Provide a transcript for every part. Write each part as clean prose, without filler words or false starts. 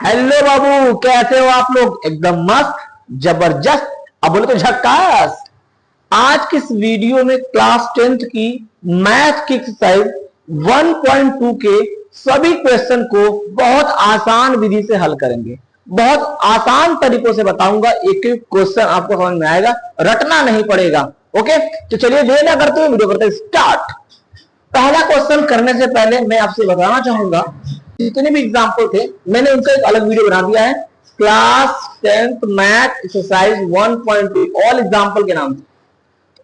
Hello बाबू, कैसे हो आप लोग? एकदम मस्त, जबरदस्त, अब बोले तो झक्कास। आज की इस वीडियो में क्लास 10th की मैथ की एक्सरसाइज 1.2 के सभी क्वेश्चन को बहुत आसान विधि से हल करेंगे। बहुत आसान तरीकों से बताऊंगा, एक एक क्वेश्चन आपको समझ में आएगा, रटना नहीं पड़ेगा। ओके, तो चलिए देर ना करते हुए वीडियो करते हैं स्टार्ट। पहला क्वेश्चन करने से पहले मैं आपसे बताना चाहूंगा, जितने भी एग्जाम्पल थे मैंने उनका एक अलग वीडियो बना दिया है, class 10th math exercise 1.2 all example के नाम से।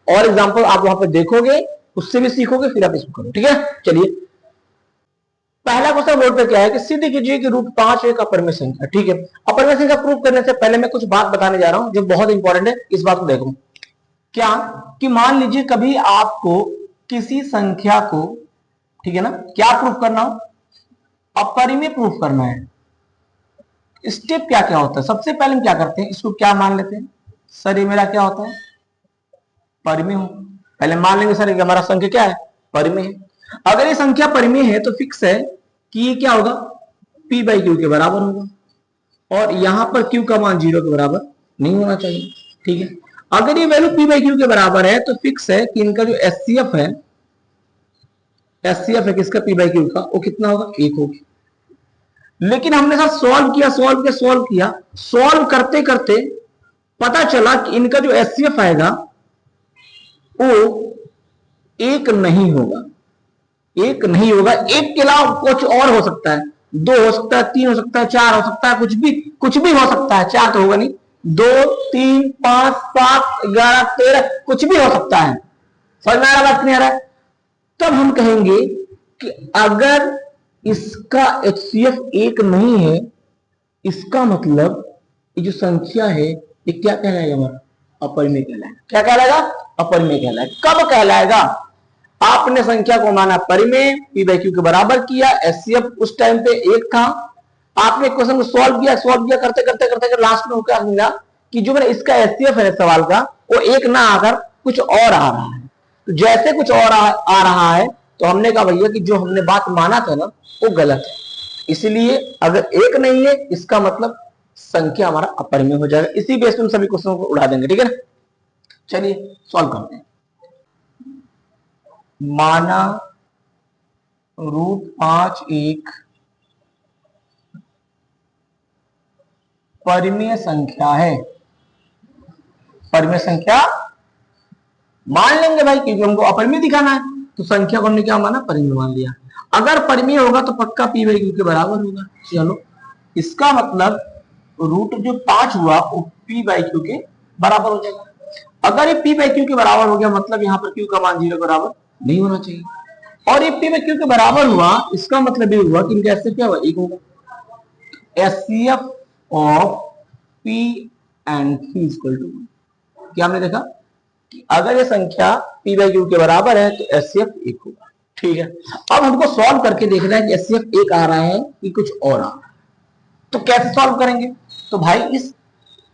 ऑल एग्जाम्पल आप वहां पे देखोगे, उससे भी सीखोगे, फिर आप इसको करो। ठीक है, चलिए पहला क्वेश्चन बोर्ड पे क्या है कि सिद्ध कीजिए कि रूट 5 एक अपरिमेय संख्या। ठीक है, अपरिमेय संख्या प्रूव करने से पहले मैं कुछ बात बताने जा रहा हूं जो बहुत इंपॉर्टेंट है, इस बात को देखो। क्या कि मान लीजिए कभी आपको किसी संख्या को, ठीक है ना, क्या प्रूफ करना हो, अपरिमेय प्रूफ करना है। स्टेप क्या क्या होता है? सबसे पहले हम क्या करते हैं, इसको क्या मान लेते हैं, सर ये मेरा क्या होता है, परिमेय हो। पहले मान लेंगे सर हमारा संख्या क्या है, परिमेय है। अगर ये संख्या परिमेय है तो फिक्स है कि ये क्या होगा, p बाई क्यू के बराबर होगा, और यहां पर q का मान 0 के बराबर नहीं होना चाहिए। ठीक है, अगर ये वैल्यू p बाई क्यू के बराबर है तो फिक्स है कि इनका जो एचसीएफ है, एचसीएफ है किसका, p बाई क्यू का, वो कितना होगा, 1 होगी। लेकिन हमने सर सॉल्व करते करते पता चला कि इनका जो एचसीएफ आएगा वो 1 नहीं होगा। 1 नहीं होगा, 1 के अलावा कुछ और हो सकता है, 2 हो सकता है, 3 हो सकता है, 4 हो सकता है, कुछ भी हो सकता है। 4 तो होगा नहीं, 2 3 5 7 11 13 कुछ भी हो सकता है। समझ में आ रहा, बात नहीं आ रहा है? तब हम कहेंगे कि अगर इसका एचसीएफ 1 नहीं है, इसका मतलब ये जो संख्या है ये क्या कहलाएगा, हमारा अपरिमेय कहलाएगा। क्या कहलाएगा, अपरिमेय कहलाएगा। कब कहलाएगा? आपने संख्या को माना परिमेय, पी बाई क्यू के बराबर किया, एचसीएफ उस टाइम पे 1 था, आपने क्वेश्चन को सॉल्व किया करते करते करते लास्ट में क्या मिला कि जो मेरा इसका एचसीएफ है सवाल का, वो 1 ना आकर कुछ और आ रहा है। तो जैसे कुछ और आ रहा है तो हमने कहा भैया कि जो हमने बात माना था ना वो गलत है। इसलिए अगर 1 नहीं है इसका मतलब संख्या हमारा अपरिमेय हो जाएगा। इसी बेस पे हम सभी क्वेश्चनों को उड़ा देंगे। ठीक है ना, चलिए सॉल्व करते हैं। माना रूट 5 एक परिमेय संख्या है। परिमेय संख्या मान लेंगे भाई, क्योंकि हमको अपरिमेय दिखाना है तो संख्या को हमने क्या माना, परिमेय मान लिया। अगर परिमेय होगा तो पक्का पी बाई क्यू के बराबर होगा। चलो, इसका मतलब रूट जो 5 हुआ वो पी बाई क्यू के बराबर हो जाएगा। अगर ये पी बाई क्यू के बराबर हो गया मतलब यहाँ पर क्यू का मान 0 के बराबर नहीं होना चाहिए, और ये पी बाई क्यू के बराबर हुआ, इसका मतलब ये हुआ कि इनका एचसीएफ क्या हुआ, 1 होगा। HCF of P and Q equal to, क्या हमने देखा कि अगर ये संख्या पी बाई क्यू के बराबर है तो एचसीएफ 1 होगा। ठीक है, अब हमको सॉल्व करके देखना है कि एचसीएफ 1 आ रहा है कि कुछ और आ रहा है। तो कैसे सॉल्व करेंगे? तो भाई इस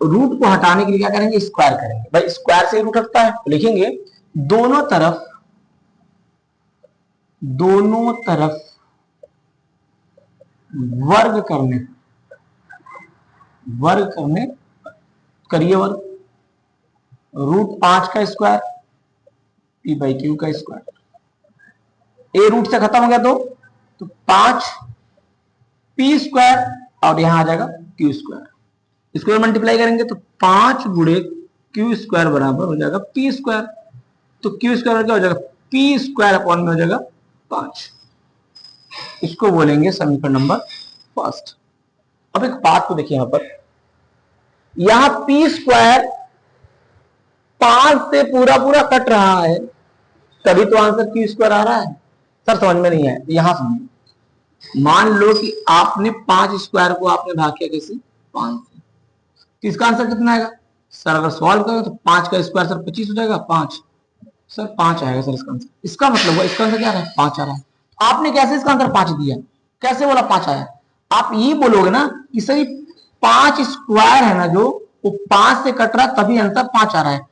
रूट को हटाने के लिए क्या करेंगे, स्क्वायर करेंगे। भाई स्क्वायर से रूट हटता है तो लिखेंगे दोनों तरफ वर्ग करने करिए वर्ग, रूट 5 का स्क्वायर पी बाई क्यू का स्क्वायर। ए रूट से खत्म हो गया तो 5 पी स्क्वायर और यहां आ जाएगा क्यू स्क्वायर। इसको मल्टीप्लाई करेंगे तो 5 गुणे क्यू स्क्वायर बराबर हो जाएगा पी स्क्वायर। तो क्यू स्क्वायर क्या हो जाएगा, पी स्क्वायर अपॉन में हो जाएगा 5। इसको बोलेंगे समीकरण नंबर फर्स्ट। अब एक बात को देखिए, यहां पी स्क्वायर 5 से पूरा पूरा कट रहा है, तभी तो आंसर क्यू स्क्वायर आ रहा है। सर समझ में नहीं है, यहां समझिए। मान लो कि आपने 5 स्क्वायर को आपने भाग किया कैसे, 5 से, तो इसका आंसर कितना आएगा सर? अगर सॉल्व करो तो 5 का स्क्वायर सर 25 हो जाएगा, 5 सर 5 आएगा सर इसका आंसर। इसका मतलब हुआ इसका आंसर क्या आ रहा है, 5 आ रहा है। आपने कैसे इसका आंसर 5 दिया, कैसे बोला 5 आया? आप ये बोलोगे ना कि सर 5 स्क्वायर है ना जो, वो 5 से कट रहा है तभी आंसर 5 आ रहा है।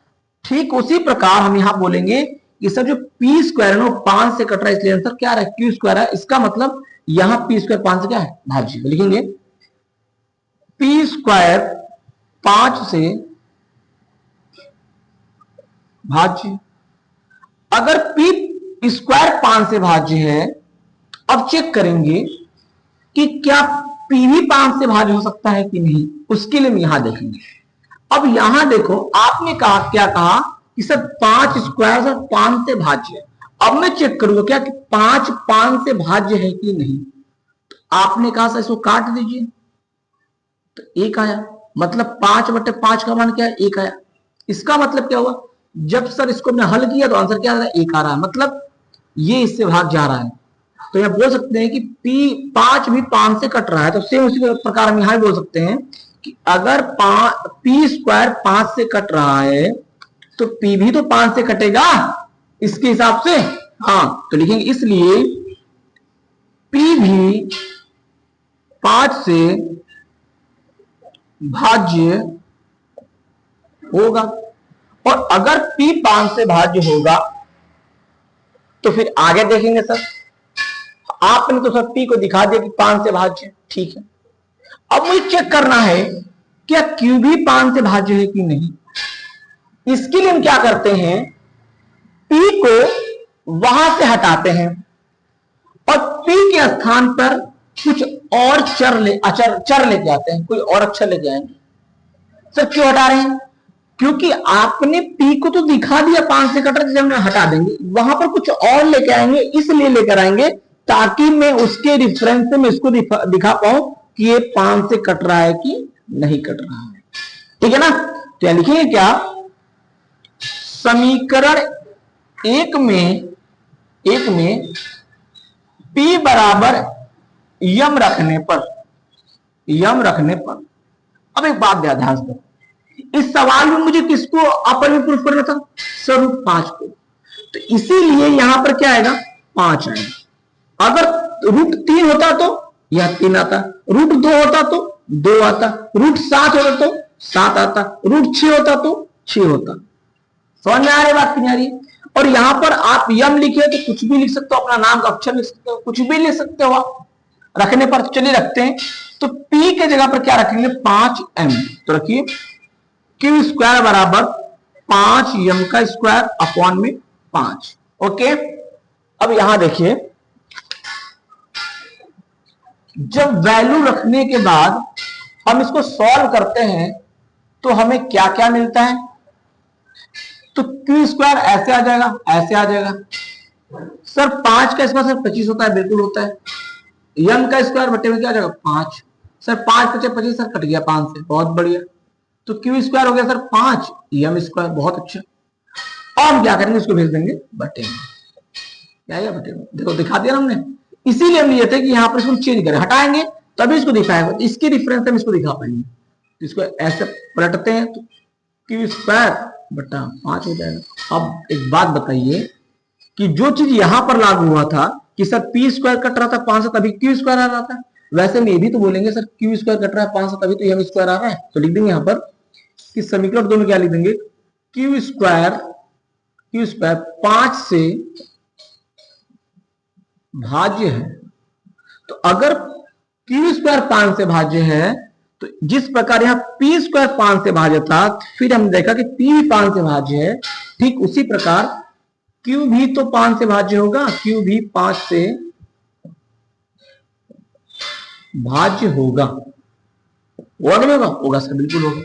ठीक उसी प्रकार हम यहां बोलेंगे कि सर जो पी स्क्वायर है वो 5 से कट रहा है, इसलिए आंसर क्या आ रहा है, क्यू स्क्वायर है। इसका मतलब यहां पी स्क्वायर 5 से क्या है, भाज्य। लिखेंगे पी स्क्वायर 5 से भाज्य। अगर पी स्क्वायर 5 से भाज्य है, अब चेक करेंगे कि क्या पी भी 5 से भाज्य हो सकता है कि नहीं, उसके लिए हम यहां देखेंगे। अब यहां देखो, आपने कहा क्या कहा कि सर 5 स्क्वायर सर 5 से भाज्य है। अब मैं चेक करूंगा क्या कि 5 से भाज्य है कि नहीं। तो आपने कहा सर इसको काट दीजिए, तो 1 आया, मतलब 5/5 का मान क्या है, 1 आया। इसका मतलब क्या हुआ, जब सर इसको हमने हल किया तो आंसर क्या आ रहा है, 1 आ रहा है, मतलब ये इससे भाग जा रहा है। तो यहां बोल सकते हैं कि P5 भी 5 से कट रहा है। तो सेम उसी प्रकार हम यहां बोल सकते हैं कि अगर पी स्क्वायर 5 से कट रहा है तो P भी तो 5 से कटेगा इसके हिसाब से। हाँ, तो लिखेंगे इसलिए P भी 5 से भाज्य होगा। और अगर P 5 से भाज्य होगा तो फिर आगे देखेंगे सर। आपने तो सर P को दिखा दिया कि 5 से भाज्य, ठीक है। अब मुझे चेक करना है क्या Q भी 5 से भाज्य है कि नहीं। इसके लिए हम क्या करते हैं, P को वहां से हटाते हैं और P के स्थान पर कुछ और चर लेके आते हैं, कोई और अक्षर लेके आएंगे। सर क्यों हटा रहे हैं, क्योंकि आपने P को तो दिखा दिया 5 से कट रहा है, हम हटा देंगे, वहां पर कुछ और लेके आएंगे, इसलिए लेकर आएंगे ताकि मैं उसके रिफरेंस से मैं इसको दिखा पाऊं कि ये 5 से कट रहा है कि नहीं कट रहा है, ठीक है ना। तो यहां लिखेंगे क्या, समीकरण एक में P बराबर यम रखने पर अब एक बात ध्यान से, इस सवाल में मुझे किसको अपर में प्रूफ करना था, सर √5 को। तो इसीलिए यहां पर क्या आएगा, 5 आएगा। अगर √3 होता तो यह 3 आता, √2 होता तो 2 आता, √7 होता तो 7 आता, √6 होता तो 6 होता। समझ में आ रही बात, नहीं आ रही। और यहां पर आप यम लिखे तो कुछ भी लिख सकते हो, अपना नाम का अक्षर लिख सकते हो, कुछ भी लिख सकते हो आप रखने पर। चलिए रखते हैं, तो P के जगह पर क्या रखेंगे, 5m। तो रखिए Q स्क्वायर बराबर 5m का स्क्वायर अपॉन में 5। ओके, अब यहां देखिए, जब वैल्यू रखने के बाद हम इसको सॉल्व करते हैं तो हमें क्या क्या मिलता है, तो Q स्क्वायर ऐसे आ जाएगा, ऐसे आ जाएगा। सर 5 का स्क्वायर सर 25 होता है, बिल्कुल होता है। m का स्क्वायर बटे में क्या आ जाएगा, 5। सर 5 × 25 सर कट गया 5 से, बहुत बढ़िया। तो Q स्क्वायर हो गया सर 5 m स्क्वायर, बहुत अच्छा। और हम क्या करेंगे, इसको भेज देंगे बटे में, क्या है बटे में, देखो दिखा दिया हमने। इसीलिए हम लिए थे कि यहाँ पर इसको चेंज करें, हटाएंगे तभी इसको दिखाएगा, तो इसके रिफरेंस हम इसको दिखा पाएंगे। तो इसको ऐसे पलटते हैं तो Q स्क्वायर बटा 5 हो जाएगा। अब एक बात बताइए कि जो चीज यहां पर लागू हुआ था कि सर P स्क्वायर कट रहा था 5 से, तभी Q स्क्वायर आ रहा था, वैसे में ये भी तो बोलेंगे सर Q स्क्वायर कट रहा है 5 से, तभी तो m स्क्वायर आ रहा है। तो लिख देंगे यहां पर कि समीकरण 2 में क्या लिख देंगे, Q स्क्वायर 5 से भाज्य है। तो अगर Q स्क्वायर 5 से भाज्य है तो जिस प्रकार यहां P स्क्वायर 5 से भाज्य था, फिर हम देखा कि P भी 5 से भाज्य है, ठीक उसी प्रकार Q भी तो 5 से भाज्य होगा, Q भी 5 से भाज्य होगा, होगा सर, बिल्कुल होगा।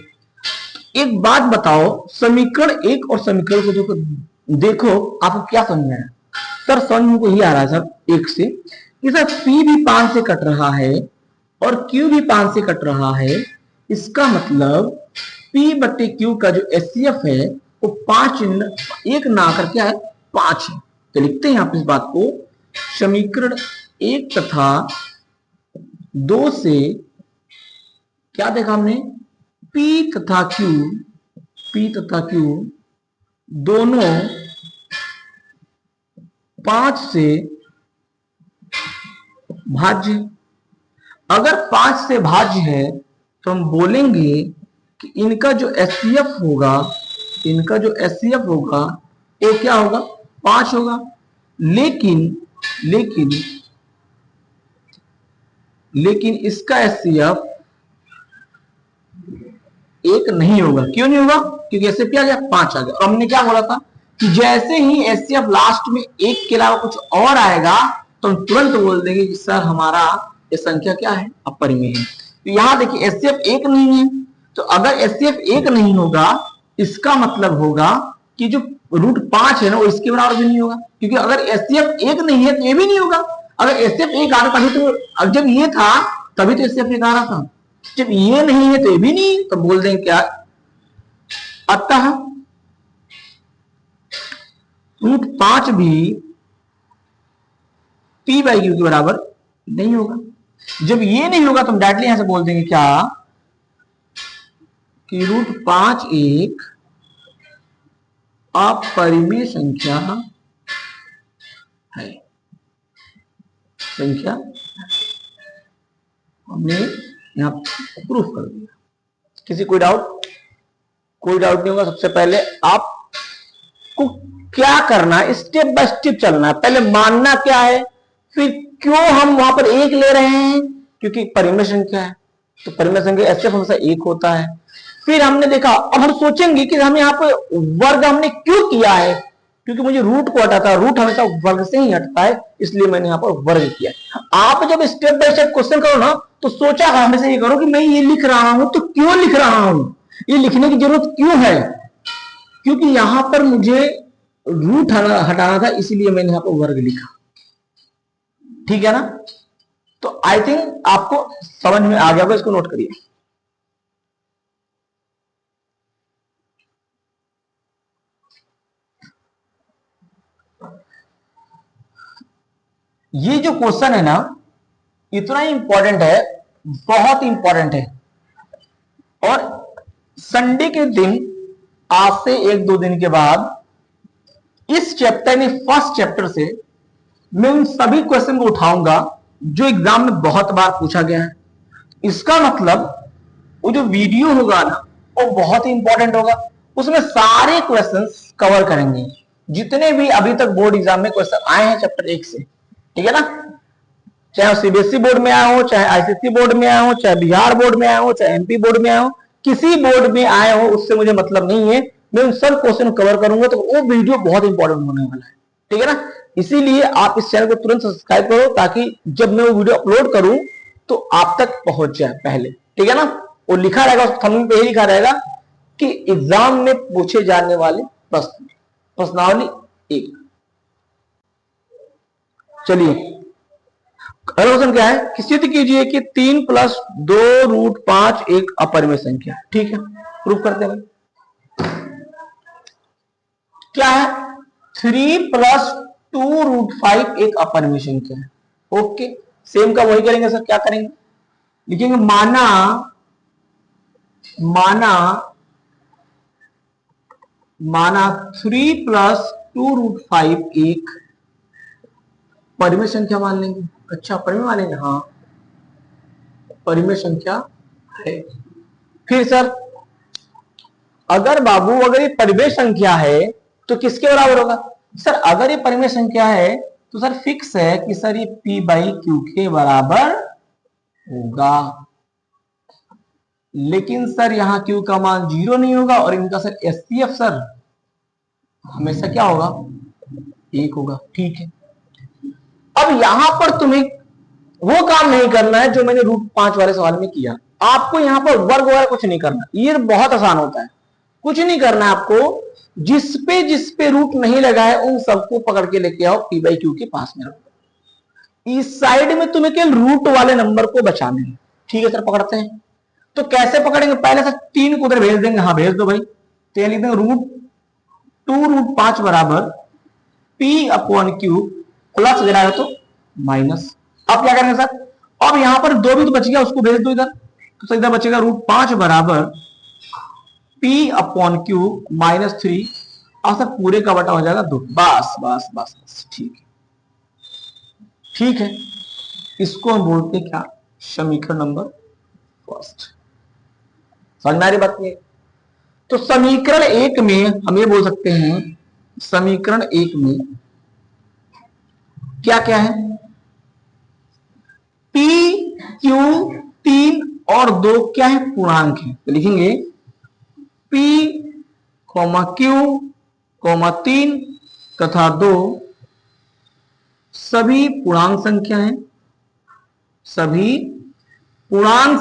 एक बात बताओ, समीकरण 1 और समीकरण को देखो आपको क्या समझ में आया। सर समझ को ही आ रहा है सर 1 से कि सर P भी 5 से कट रहा है और Q भी 5 से कट रहा है, इसका मतलब P बटे Q का जो HCF है वो 5 1 ना आकर क्या है, 5 है। तो लिखते हैं यहां पर इस बात को, समीकरण 1 तथा 2 से क्या देखा हमने, P तथा Q दोनों 5 से भाज्य। अगर 5 से भाज्य है तो हम बोलेंगे कि इनका जो HCF होगा वो क्या होगा, 5 होगा। लेकिन इसका HCF एक नहीं होगा। क्यों नहीं होगा? क्योंकि एचसीएफ क्या आ गया, 5 आ गया। और हमने क्या बोला था कि जैसे ही एचसीएफ लास्ट में एक के अलावा कुछ और आएगा तो हम तुरंत बोल देंगे कि सर हमारा ये संख्या क्या है, अपरिमेय है। तो यहां देखिए एचसीएफ एक नहीं है, तो अगर एचसीएफ एक नहीं होगा इसका मतलब होगा कि जो √5 है ना वो इसके बराबर भी नहीं होगा, क्योंकि अगर एचसीएफ एक नहीं है तो ये भी नहीं होगा। अगर एचसीएफ एक आ रहा तभी तो, जब ये था तभी तो एचसीएफ एक आ रहा था, जब ये नहीं है तो ये भी नहीं, तो बोल देंगे क्या, अतः √5 भी p/q के बराबर नहीं होगा। जब ये नहीं होगा तो हम डायरेक्टली यहां से बोल देंगे क्या कि √5 एक अपरिमेय संख्या है। संख्या हमने यहां प्रूफ कर दिया। किसी कोई डाउट? कोई डाउट नहीं होगा। सबसे पहले आपको क्या करना है, स्टेप बाय स्टेप चलना है। पहले मानना क्या है, फिर क्यों हम वहां पर एक ले रहे हैं, क्योंकि परिमेय संख्या है, तो परिमेय संख्या एचसीएफ हमेशा एक होता है। फिर हमने देखा, अब हम सोचेंगे कि हम यहाँ पे वर्ग हमने क्यों किया है, क्योंकि मुझे रूट को हटाता है, रूट हमेशा वर्ग से ही हटता है, इसलिए मैंने यहाँ पर वर्ग किया। आप जब स्टेप बाय स्टेप क्वेश्चन करो ना तो सोचा हमेशा ये करो कि मैं ये लिख रहा हूं तो क्यों लिख रहा हूं, ये लिखने की जरूरत क्यों है, क्योंकि यहां पर मुझे रूट हटाना था, इसीलिए मैंने यहां पर वर्ग लिखा। ठीक है ना? तो आई थिंक आपको समझ में आ गया होगा, इसको नोट करिए। ये जो क्वेश्चन है ना इतना ही इंपॉर्टेंट है, बहुत इंपॉर्टेंट है। और संडे के दिन आज से 1-2 दिन के बाद इस चैप्टर में, फर्स्ट चैप्टर से मैं उन सभी क्वेश्चन को उठाऊंगा जो एग्जाम में बहुत बार पूछा गया है। इसका मतलब वो जो वीडियो होगा ना वो बहुत ही इंपॉर्टेंट होगा, उसमें सारे क्वेश्चंस कवर करेंगे जितने भी अभी तक बोर्ड एग्जाम में क्वेश्चन आए हैं चैप्टर 1 से। ठीक है ना? चाहे सीबीएसई बोर्ड में आया हो, चाहे आईसीएसई बोर्ड में आया हो, चाहे बिहार बोर्ड में आया हो, चाहे एमपी बोर्ड में आया हो, किसी बोर्ड में आए हो उससे मुझे मतलब नहीं है, मैं उन सब क्वेश्चन कवर करूंगा, तो वो वीडियो बहुत इंपॉर्टेंट होने वाला है। ठीक है ना? इसीलिए आप इस चैनल को तुरंत सब्सक्राइब करो ताकि जब मैं वो वीडियो अपलोड करूं तो आप तक पहुंच जाए पहले। ठीक है ना? वो लिखा रहेगा, उस थंबनेल पे ही लिखा रहेगा कि एग्जाम में पूछे जाने वाले प्रश्न, प्रश्नावली 1। चलिए क्वेश्चन क्या है कि सिद्ध कीजिए कि 3 + 2 √5 एक अपरिमेय संख्या। ठीक है, प्रूफ करते हैं। क्या है? 3 + 2 √5 एक अपरिमेय संख्या है। ओके, सेम का वही करेंगे सर। क्या करेंगे? लिखेंगे माना 3 + 2 √5 एक परिमेय संख्या मान लेंगे। अच्छा, परिमेय मानेंगे? हाँ, परिमेय संख्या है। फिर सर अगर ये परिमेय संख्या है तो किसके बराबर होगा? सर अगर ये परिमेय संख्या है तो सर फिक्स है कि सर ये p/q के बराबर होगा। लेकिन सर यहां q का मान 0 नहीं होगा और इनका सर एचसीएफ सर हमेशा क्या होगा? 1 होगा। ठीक है, अब यहां पर तुम्हें वो काम नहीं करना है जो मैंने √5 वाले सवाल में किया। आपको यहां पर वर्ग वगैरह कुछ नहीं करना, ये बहुत आसान होता है। कुछ नहीं करना है आपको, जिस पे रूट नहीं लगा है उन सबको पकड़ के लेके आओ p/q के पास में रखो। इस साइड में तुम्हें केवल रूट वाले नंबर को बचाने हैं। ठीक है सर, पकड़ते हैं। तो कैसे पकड़ेंगे? पहले सर 3 को उधर भेज देंगे। हाँ भेज दो भाई। तो लिख देंगे √2 √5 बराबर p/q प्लस गिराएगा तो माइनस। अब क्या करेंगे सर? अब यहां पर 2 भी तो बच गया, उसको भेज दो इधर। तो इधर बचेगा √5 बराबर p/q -3 और सर पूरे का बटा हो जाएगा 2। बस बस बस बस, ठीक है। ठीक है, इसको हम बोलते क्या? समीकरण नंबर फर्स्ट। समझ में आ रही बात? तो समीकरण 1 में हम ये बोल सकते हैं, समीकरण 1 में क्या क्या है? p, q 3 और 2 क्या है? पूर्णांक है। तो लिखेंगे P, Q, 3 तथा 2 सभी पूर्णांक संख्या हैं, सभी पूर्णांक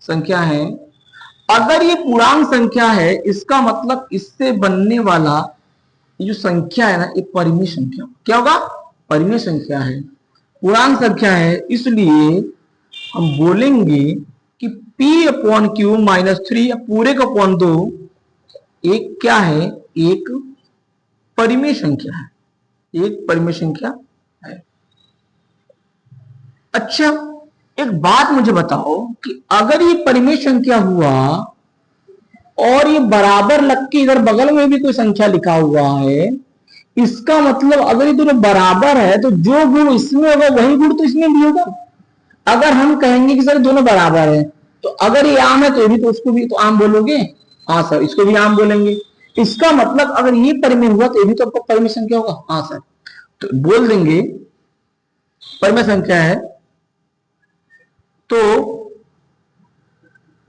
संख्या है। अगर ये पूर्णांक संख्या है, इसका मतलब इससे बनने वाला ये जो संख्या है ना, ये परिमेय संख्या क्या होगा? परिमेय संख्या है, पूर्णांक संख्या है। इसलिए हम बोलेंगे कि P/Q -3 पूरे का अपॉन 2 एक क्या है? एक परिमेय संख्या है, एक परिमेय संख्या है। अच्छा, एक बात मुझे बताओ कि अगर ये परिमेय संख्या हुआ और ये बराबर लग के इधर बगल में भी कोई संख्या लिखा हुआ है, इसका मतलब अगर ये दोनों बराबर है तो जो गुण इसमें होगा वही गुण तो इसमें भी होगा। अगर हम कहेंगे कि सर दोनों बराबर है, तो अगर ये आम है तो भी तो उसको भी तो आम बोलोगे? हाँ सर, इसको भी आम बोलेंगे। इसका मतलब अगर ये परिमेय हुआ तो ये भी तो आपका परिमेय संख्या होगा। हाँ सर, तो बोल देंगे परिमेय संख्या है तो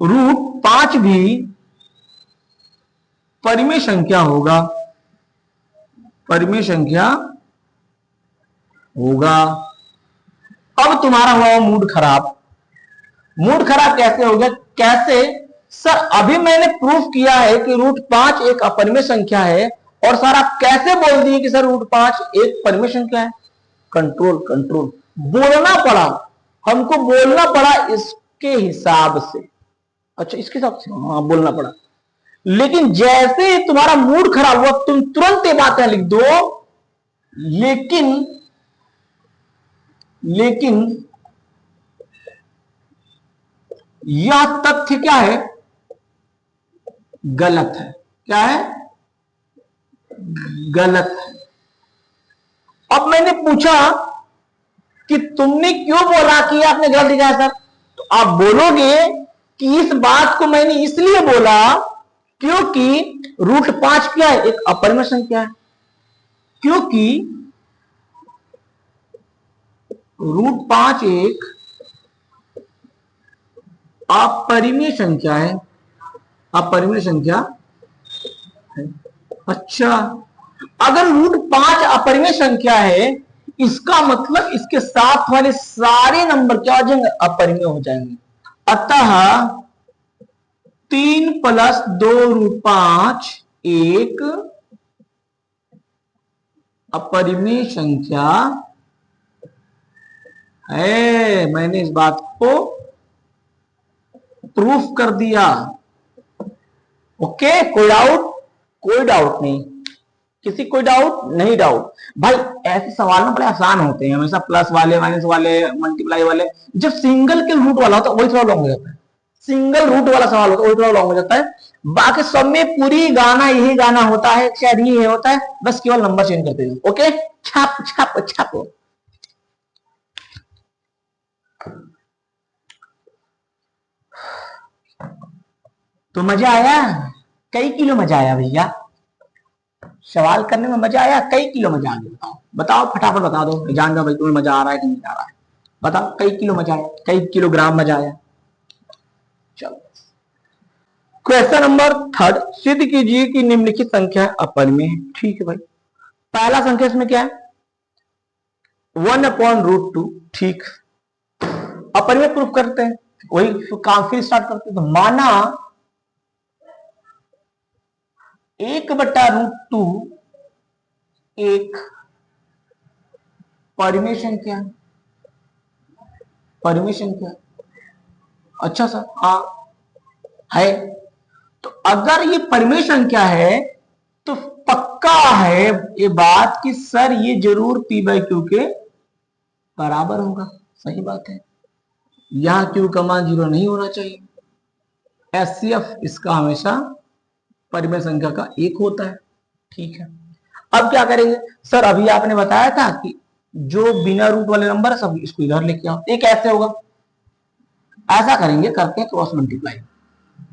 √5 भी परिमेय संख्या होगा, परिमेय संख्या होगा। अब तुम्हारा हुआ मूड खराब। मूड खराब कैसे हो गया? कैसे सर? अभी मैंने प्रूफ किया है कि √5 एक अपरिमेय संख्या है, और सर आप कैसे बोल दिए कि सर √5 एक परिमेय संख्या है? कंट्रोल कंट्रोल, बोलना पड़ा, हमको बोलना पड़ा इसके हिसाब से। अच्छा, इसके हिसाब से हाँ बोलना पड़ा। लेकिन जैसे तुम्हारा मूड खराब हुआ तुम तुरंत ये बातें लिख दो। लेकिन यह तथ्य क्या है? गलत है। क्या है? गलत है। अब मैंने पूछा कि तुमने क्यों बोला कि आपने गलत लिखा है सर, तो आप बोलोगे कि इस बात को मैंने इसलिए बोला क्योंकि √5 क्या है? एक अपरिमेय संख्या है। क्योंकि √5 एक अपरिमेय संख्या है, अपरिमेय संख्या है। अच्छा, अगर √5 अपरिमेय संख्या है, इसका मतलब इसके साथ वाले सारे नंबर क्या हो जाएंगे? अपरिमेय हो जाएंगे। अतः 3 + 2√5 एक अपरिमेय संख्या है। मैंने इस बात को प्रूफ कर दिया। ओके, कोई डाउट? कोई डाउट नहीं। किसी कोई डाउट नहीं? डाउट भाई, ऐसे सवाल ना बड़े आसान होते हैं, हमेशा प्लस वाले, माइनस वाले, मल्टीप्लाई वाले। जब सिंगल के रूट वाला होता है वही थोड़ा लॉन्ग हो जाता है। सिंगल रूट वाला सवाल होता है वही थोड़ा लॉन्ग हो जाता है। बाकी सब में पूरी गाना यही गाना होता है, शायद ये होता है, बस केवल नंबर चेंज करते हैं। ओके, छाप छाप छाप। तो मजा आया? कई किलो मजा आया भैया? सवाल करने में मजा आया? कई किलो मजा आ गया? बताओ बताओ, फटाफट बता दो। जान दो भाई तुम्हें मजा आ रहा है कि नहीं आ रहा है। बताओ, कई किलो मजा आया? कई किलोग्राम मजा आया? चलो, क्वेश्चन नंबर 3 सिद्ध कीजिए कि निम्नलिखित संख्या अपरिमेय है। ठीक है भाई, पहला संख्या इसमें क्या है? 1/√2। ठीक, अपरिमेय प्रूफ करते हैं, वही काम फिर स्टार्ट करते हैं। तो माना 1/√2 एक परिमेय संख्या, परिमेय संख्या। अच्छा सर, हाँ है। तो अगर ये परिमेय संख्या है तो पक्का है ये बात कि सर ये जरूर P/Q के बराबर होगा। सही बात है, यहां Q का मान 0 नहीं होना चाहिए। HCF इसका हमेशा परिमेय संख्या का 1 होता है। ठीक है, अब क्या करेंगे? सर अभी आपने बताया था कि जो बिना रूट वाले नंबर है सब इसको इधर लेके आओ। एक ऐसे होगा, ऐसा करेंगे, करते हैं क्रॉस मल्टीप्लाई।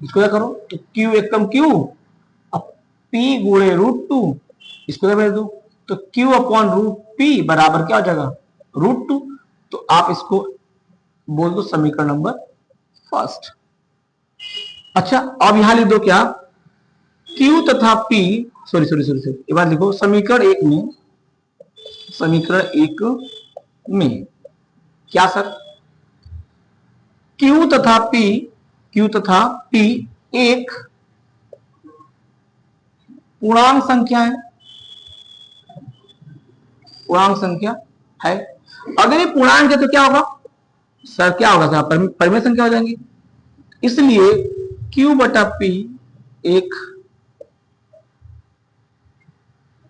इसको क्या करो तो Q एक कम Q, अब P गुणे √2, इसको क्या भेज दो तो Q/√P बराबर क्या हो जाएगा? √2। तो आप इसको बोल दो समीकरण नंबर फर्स्ट। अच्छा अब यहां लिख दो क्या, Q तथा P, sorry sorry sorry sorry, एक बार लिखो समीकरण एक में क्या सर, Q तथा P एक पूर्णांक संख्या है, पूर्णांक संख्या है। अगर ये पूर्णांक है तो क्या होगा सर, क्या होगा सर, परिमेय संख्या हो जाएंगी। इसलिए Q बटा P एक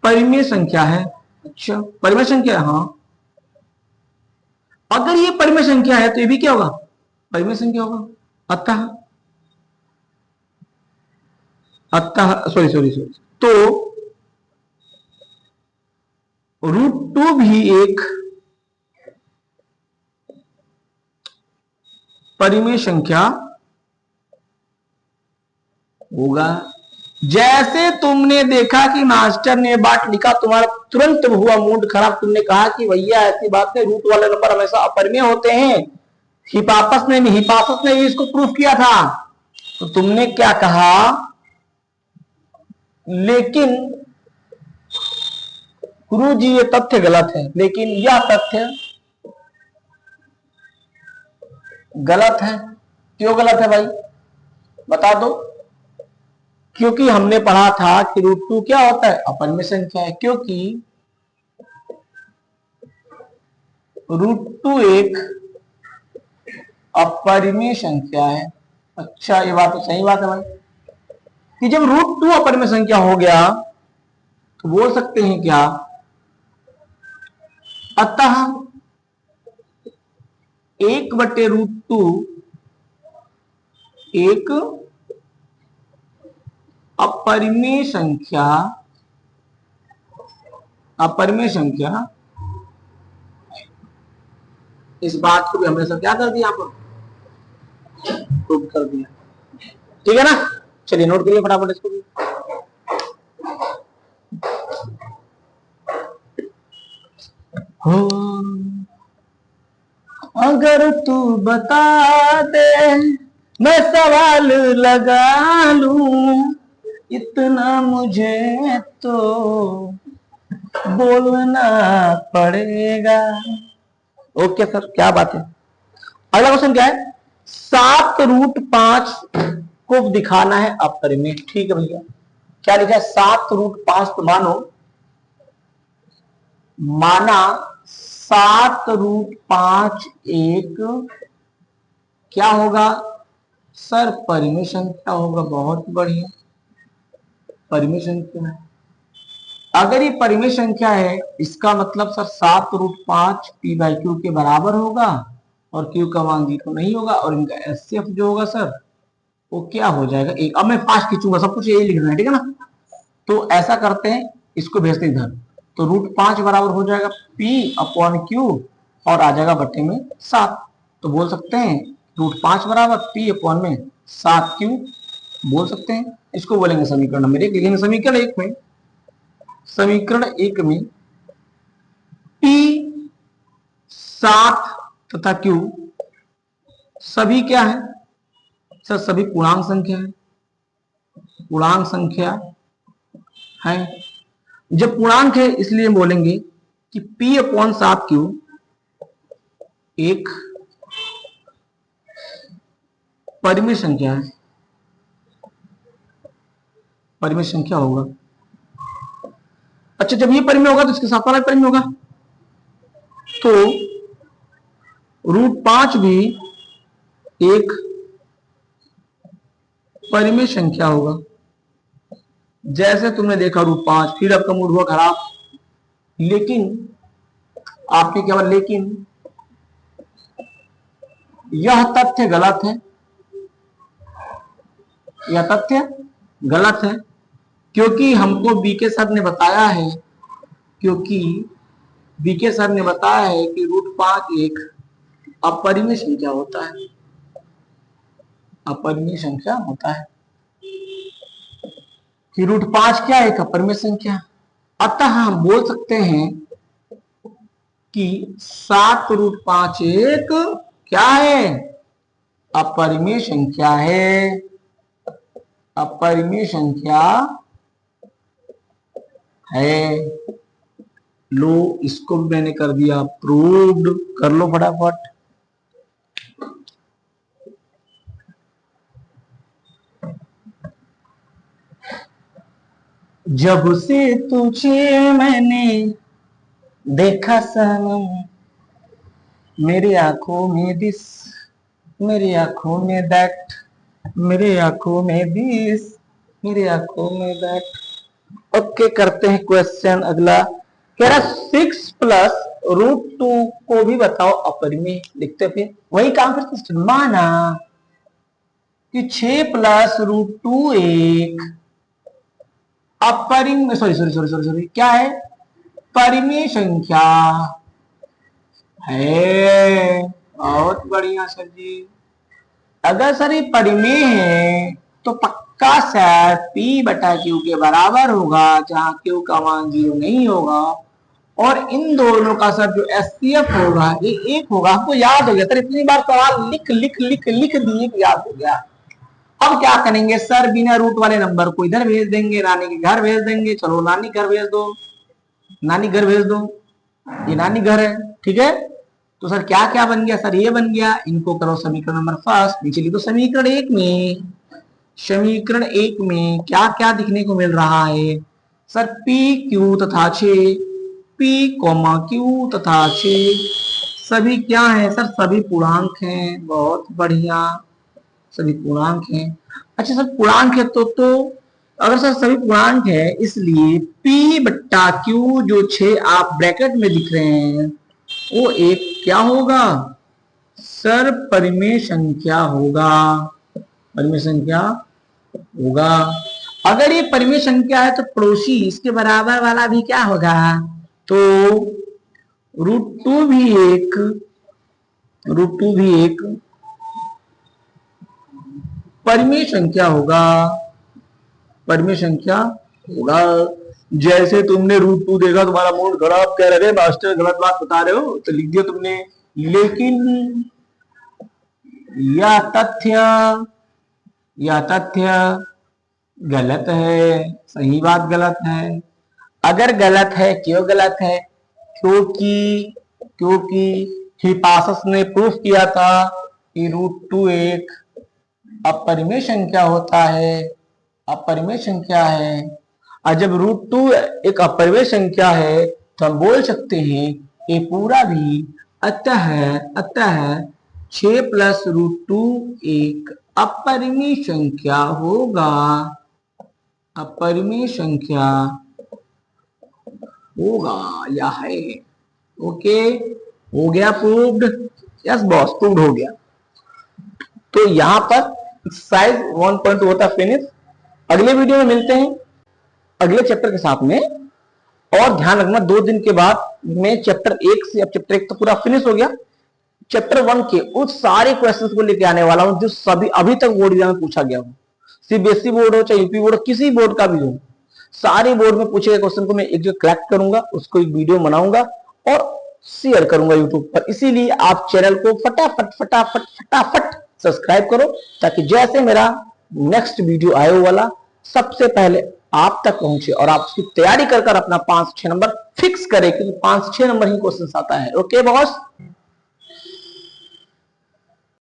परिमेय संख्या है। अच्छा परिमेय संख्या है, हाँ। अगर ये परिमेय संख्या है तो ये भी क्या होगा, परिमेय संख्या होगा। अतः सॉरी सॉरी सॉरी, तो √2 भी एक परिमेय संख्या होगा। जैसे तुमने देखा कि मास्टर ने बात लिखा, तुम्हारा तुरंत हुआ मूड खराब, तुमने कहा कि भैया ऐसी बात है, रूट वाले नंबर हमेशा अपरिमेय होते हैं। हिपापस ने भी इसको प्रूफ किया था। तो तुमने क्या कहा, लेकिन गुरु जी ये तथ्य गलत है, लेकिन यह तथ्य गलत है। क्यों गलत है भाई बता दो। क्योंकि हमने पढ़ा था कि √2 क्या होता है, अपरिमेय संख्या है। क्योंकि √2 एक अपरिमेय संख्या है। अच्छा ये बात तो सही बात है भाई, कि जब √2 अपरिमेय संख्या हो गया तो बोल सकते हैं क्या, अतः 1/√2 एक अपरिमेय संख्या। इस बात को भी हमने सब क्या कर दिया, आपको प्रूव कर दिया। ठीक है ना, चलिए नोट करिए फटाफट इसको भी। हो अगर तू बता दे मैं सवाल लगा लूं, इतना मुझे तो बोलना पड़ेगा। ओके सर क्या बात है। अगला क्वेश्चन क्या है, 7√5 को दिखाना है अपरिमेय। ठीक है भैया, क्या लिखा है, 7√5 तो माना 7√5 एक क्या होगा सर, परिमेय संख्या होगा। बहुत बढ़िया, परिमेय संख्या है। अगर ये परिमेय संख्या है इसका मतलब सर 7√5 P/Q के बराबर होगा, और Q का मान 0 नहीं होगा, और इनका HCF जो होगा सर वो क्या हो जाएगा, एक। अब मैं फास्ट खींचूंगा, सब कुछ यही लिखना है, ठीक है ना। तो ऐसा करते हैं, इसको भेजते इधर, तो √5 बराबर हो जाएगा P/Q और आ जाएगा बट्टे में 7। तो बोल सकते हैं √5 बराबर P/7Q बोल सकते हैं। इसको बोलेंगे समीकरण नंबर 1। लेकिन समीकरण एक में P 7 तथा Q सभी क्या है सर, सभी पूर्णांक संख्या है। पूर्णांक संख्या है, जब पूर्णांक है इसलिए बोलेंगे कि P/7Q एक परिमेय संख्या है, परिमेय संख्या होगा। अच्छा जब ये परिमेय होगा तो इसके साथ वाला परिमेय होगा, तो √5 भी एक परिमेय संख्या होगा। जैसे तुमने देखा √5, फिर आपका मूड हुआ खराब, लेकिन आपके केवल लेकिन यह तथ्य गलत है, यह तथ्य गलत है। क्योंकि हमको बीके सर ने बताया है, कि √5 एक अपरिमेय संख्या होता है, अपरिमेय संख्या होता है, कि √5 क्या है, एक अपरिमेय संख्या। अतः हम बोल सकते हैं कि 7√5 एक क्या है, अपरिमेय संख्या है। अपरिमेय संख्या है। लो इसको भी मैंने कर दिया प्रूव्ड, कर लो फटाफट। जब से तुझे मैंने देखा सनम, मेरी आंखों में दिस, मेरी आंखों में दैट, मेरी आंखों में दिस, मेरी आंखों में दैट। ओके करते हैं क्वेश्चन अगला। कह रहा 6 + √2 को भी बताओ अपरिमेय। लिखते फिर वही काम फिर माना कि 6 + √2 एक अपरिमेय सॉरी क्या है, परिमेय संख्या है। बहुत बढ़िया सर जी। अगर सर ये परिमेय है तो पक्का सर P/Q के बराबर होगा, जहां Q का मान 0 नहीं होगा। और इन दोनों का सर जो SCF होगा ये 1 होगा। आपको याद हो गया सर, इतनी बार सवाल लिख लिख लिख लिख दिए कि याद हो गया। अब क्या करेंगे सर, बिना रूट वाले नंबर को इधर भेज देंगे, नानी के घर भेज देंगे। चलो नानी घर भेज दो, नानी घर भेज दो, ये नानी घर है, ठीक है। तो सर क्या क्या बन गया सर, ये बन गया। इनको करो समीकरण नंबर फर्स्ट, नीचे लिखो समीकरण 1 में। समीकरण 1 में क्या क्या दिखने को मिल रहा है सर, PQ तथा 6, P, Q तथा 6 सभी क्या है सर, सभी पूर्णांक हैं। बहुत बढ़िया, सभी पूर्णांक हैं। अच्छा सर पूर्णांक है तो अगर सर सभी पूर्णांक है, इसलिए P/Q जो 6 आप ब्रैकेट में दिख रहे हैं वो एक क्या होगा सर, परिमेय संख्या होगा। परिमेय संख्या होगा। अगर ये परिमेय संख्या है तो पड़ोसी इसके बराबर वाला भी क्या होगा, तो √2 भी एक, √2 भी एक परिमेय संख्या होगा। परिमेय संख्या होगा। जैसे तुमने √2 देखा तुम्हारा मूड खराब, कह रहे मास्टर गलत बात बता रहे हो, तो लिख दिया तुमने। लेकिन यह तथ्य गलत है। सही बात गलत है। अगर गलत है क्यों गलत है, क्योंकि हिपासस ने प्रूफ किया था कि √2 एक अपरिमेय संख्या होता है, अपरिमेय संख्या है। और जब √2 एक अपरिमेय संख्या है तो हम बोल सकते हैं ये पूरा भी अतः 6 + √2 एक अपरिमेय संख्या होगा, अपरिमेय संख्या होगा या है। ओके हो गया प्रूव्ड, यस बॉस प्रूव्ड हो गया। तो यहां पर एक्सरसाइज 1.2 होता है फिनिश। अगले वीडियो में मिलते हैं अगले चैप्टर के साथ में। और ध्यान रखना 2 दिन के बाद में चैप्टर 1 से, अब चैप्टर 1 तो पूरा फिनिश हो गया, चैप्टर 1 के उस सारे क्वेश्चंस को लेके आने वाला हूं जो सभी अभी तक बोर्ड एग्जाम में पूछा गया हो। सीबीएसई बोर्ड हो चाहे यूपी बोर्ड हो, किसी बोर्ड का भी हो, सारे बोर्ड में पूछे गए क्वेश्चन को मैं एक जगह कलेक्ट करूंगा, उसको एक वीडियो बनाऊंगा और शेयर करूंगा यूट्यूब पर। इसीलिए आप चैनल को फटाफट फटाफट फटाफट सब्सक्राइब करो, ताकि जैसे मेरा नेक्स्ट वीडियो आए वाला सबसे पहले आप तक पहुंचे और आप उसकी तैयारी कर अपना 5-6 नंबर फिक्स करें, क्योंकि 5-6 नंबर ही क्वेश्चन आता है। Okay boss.